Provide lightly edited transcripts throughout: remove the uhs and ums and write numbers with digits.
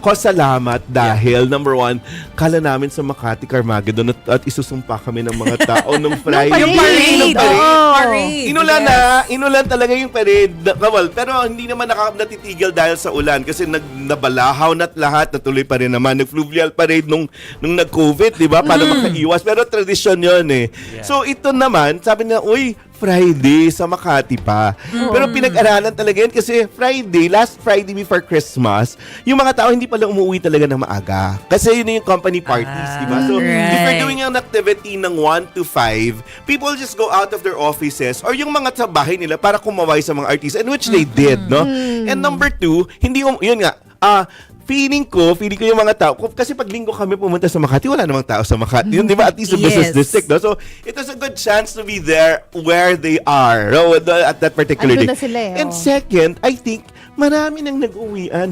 Ako, salamat dahil, number one, kala namin sa Makati Carmageddon at isusumpa kami ng mga tao nung Friday. Yung parade. Inulan talaga yung parade. Well, pero hindi naman natitigil dahil sa ulan kasi nabalahaw na't lahat, natuloy pa rin naman. Nag-fluvial parade nung nag-COVID, di ba? Para makaiwas. Pero tradisyon yun eh. Yeah. So ito naman, sabi niya, uy, Friday sa Makati pa. Pero pinag-aralan talaga yan kasi last Friday before Christmas, yung mga tao hindi pala umuwi talaga ng maaga. Kasi yun yung company parties, di ba? So, if you're doing an activity ng 1 to 5, people just go out of their offices or yung mga sa bahay nila para kumaway sa mga artists, and which they did, no? And number 2, hindi yun nga, feeling ko yung mga tao, kasi pag linggo kami pumunta sa Makati, wala namang tao sa Makati. Yun, di ba? At least sa business district, no? So, it was a good chance to be there where they are, no? At that particular day. Andun na sila eh, And second, I think, marami nang nag-uwian.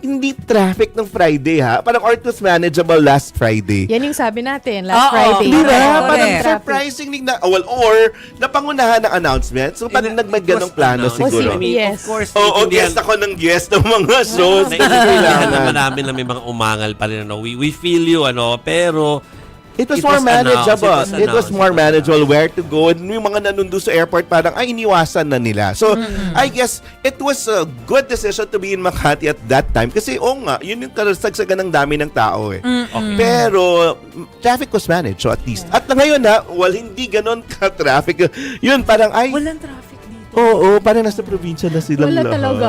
Hindi traffic ng Friday, ha? Parang or it was manageable last Friday. Yan yung sabi natin, last Friday. Di ba? Correct. Parang Traffic. surprisingly or napangunahan ng announcement. So, parang nagmagganong plano siguro. I mean, Yes. of course, Oo, guest ako ng guest ng mga shows. naiintindihan naman namin na may mga umangal pa rin. Ano. We feel you, pero It was It more was manageable. announced. It was more manageable where to go. And yung mga nanundo sa airport, parang, iniwasan na nila. So, I guess, it was a good decision to be in Makati at that time. Kasi, nga, yun yung kasagsagan ng dami ng tao eh. okay. Pero, traffic was managed, so at least. At ngayon hindi ganon ka-traffic. Yun, parang, Walang traffic dito. Oo, parang nasa probinsya na silang Wala lahat. talaga.